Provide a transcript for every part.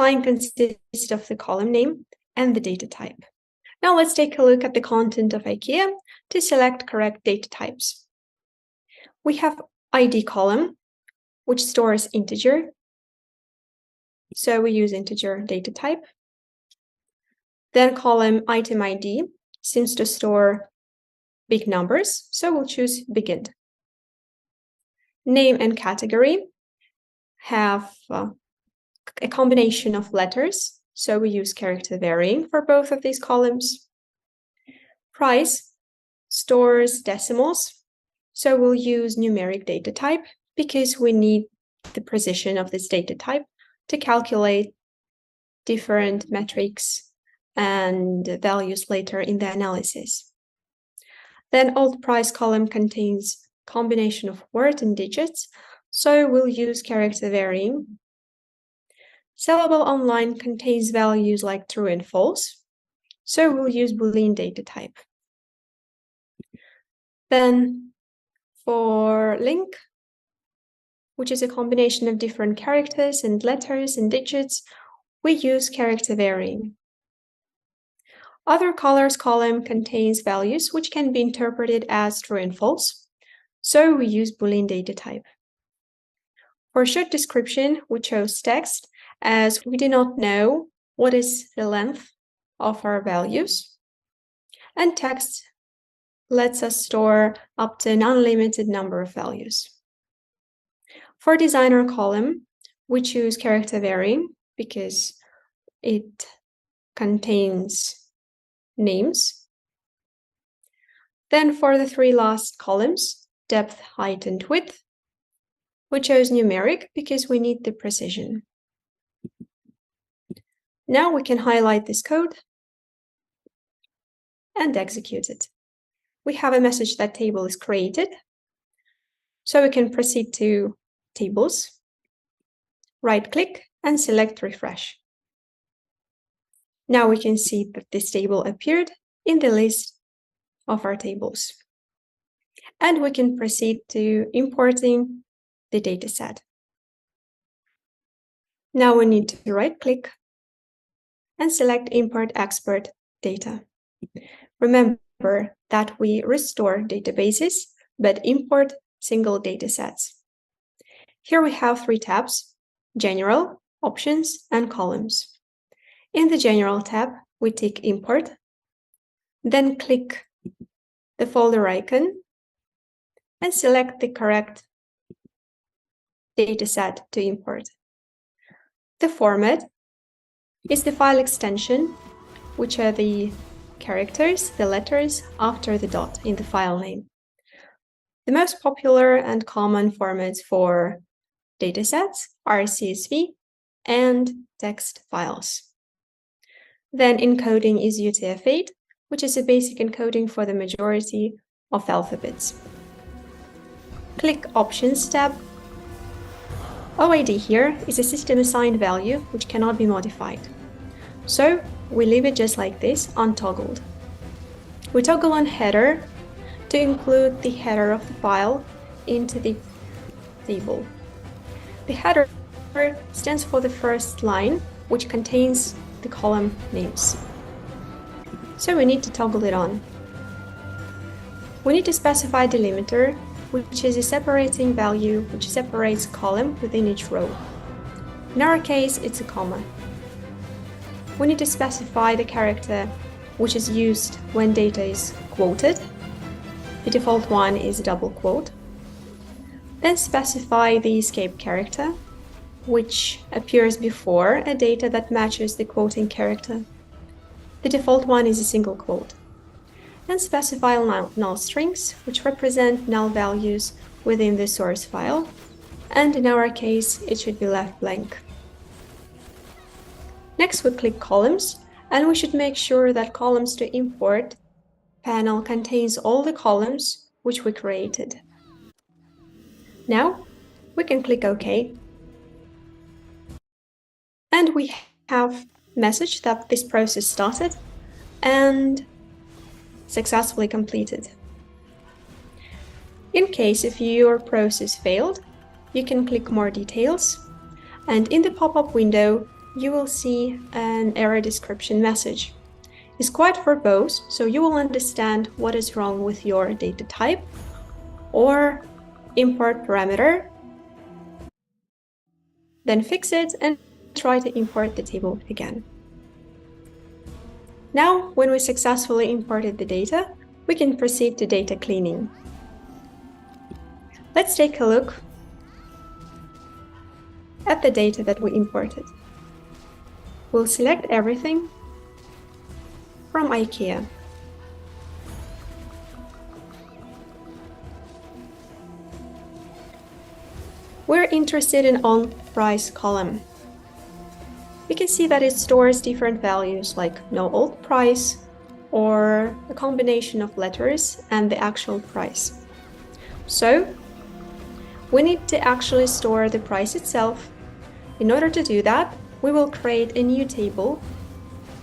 line consists of the column name and the data type. Now let's take a look at the content of IKEA to select correct data types. We have ID column, which stores integer. So we use integer data type. Then column item ID seems to store big numbers, so we'll choose big int. Name and category have a combination of letters, so we use character varying for both of these columns. Price stores decimals, so we'll use numeric data type because we need the precision of this data type to calculate different metrics and values later in the analysis. Then old price column contains combination of word and digits, so we'll use character varying. Sellable online contains values like true and false, so we'll use Boolean data type. Then for link, which is a combination of different characters and letters and digits, we use character varying. Other colors column contains values which can be interpreted as true and false, so we use Boolean data type. For short description, we chose text as we do not know what is the length of our values, and text lets us store up to an unlimited number of values. For designer column, we choose character varying because it contains names. Then for the three last columns, depth, height, and width, we chose numeric because we need the precision. Now we can highlight this code and execute it. We have a message that table is created, so we can proceed to tables, right-click, and select refresh. Now we can see that this table appeared in the list of our tables. And we can proceed to importing the dataset. Now we need to right-click and select Import Export Data. Remember that we restore databases, but import single datasets. Here we have three tabs: General, Options, and Columns. In the General tab, we tick Import, then click the folder icon and select the correct dataset to import. The format is the file extension, which are the characters, the letters after the dot in the file name. The most popular and common formats for datasets are CSV and text files. Then encoding is UTF-8, which is a basic encoding for the majority of alphabets. Click Options tab. OID here is a system-assigned value which cannot be modified. So we leave it just like this, untoggled. We toggle on header to include the header of the file into the table. The header stands for the first line, which contains the column names. So we need to toggle it on. We need to specify delimiter, which is a separating value which separates a column within each row. In our case, it's a comma. We need to specify the character which is used when data is quoted. The default one is a double quote. Then specify the escape character, which appears before a data that matches the quoting character. The default one is a single quote. And specify null strings, which represent null values within the source file. And in our case, it should be left blank. Next, we click Columns, and we should make sure that Columns to Import panel contains all the columns which we created. Now, we can click OK. And we have a message that this process started and successfully completed. In case if your process failed, you can click More Details, and in the pop-up window, you will see an error description message. It's quite verbose, so you will understand what is wrong with your data type or import parameter, then fix it and try to import the table again. Now, when we successfully imported the data, we can proceed to data cleaning. Let's take a look at the data that we imported. We'll select everything from IKEA. We're interested in on price column. We can see that it stores different values like no old price or a combination of letters and the actual price. So we need to actually store the price itself. In order to do that, we will create a new table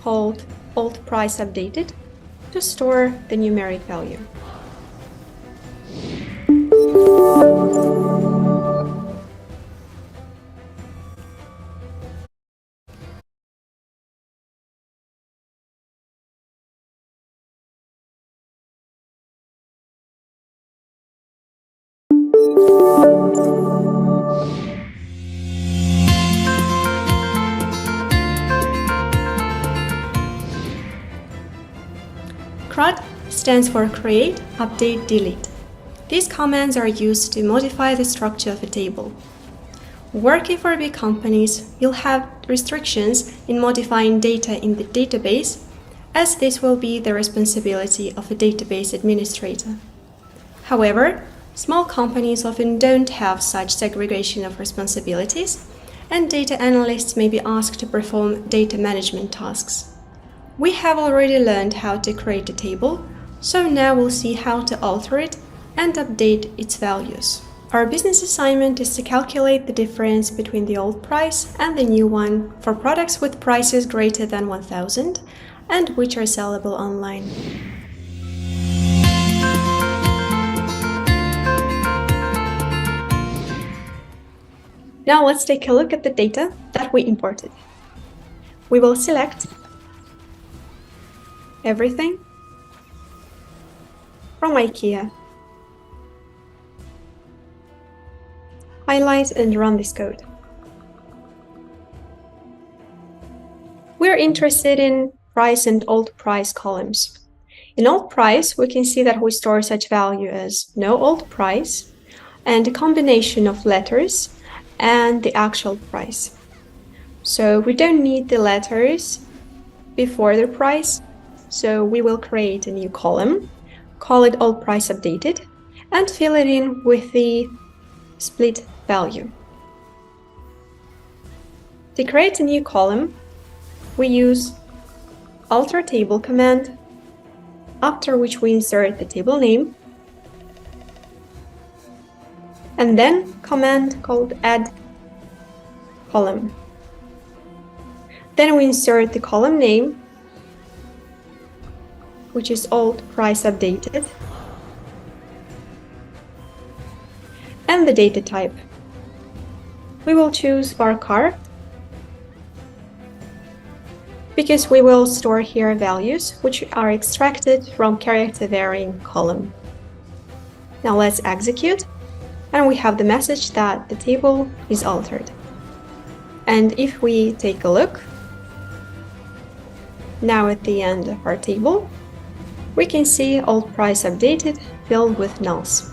called old price updated to store the numeric value. CRUD stands for Create, Update, Delete. These commands are used to modify the structure of a table. Working for big companies, you'll have restrictions in modifying data in the database, as this will be the responsibility of a database administrator. However, small companies often don't have such segregation of responsibilities, and data analysts may be asked to perform data management tasks. We have already learned how to create a table, so now we'll see how to alter it and update its values. Our business assignment is to calculate the difference between the old price and the new one for products with prices greater than 1,000 and which are sellable online. Now let's take a look at the data that we imported. We will select everything from IKEA. Highlight and run this code. We're interested in price and old price columns. In old price, we can see that we store such value as no old price and a combination of letters and the actual price. So we don't need the letters before the price, so we will create a new column, call it old price updated, and fill it in with the split value. To create a new column, we use alter table command, after which we insert the table name, and then command called add column. Then we insert the column name, which is old price updated, and the data type. We will choose varchar because we will store here values which are extracted from character varying column. Now let's execute, and we have the message that the table is altered. And if we take a look, now at the end of our table, we can see old price updated filled with nulls.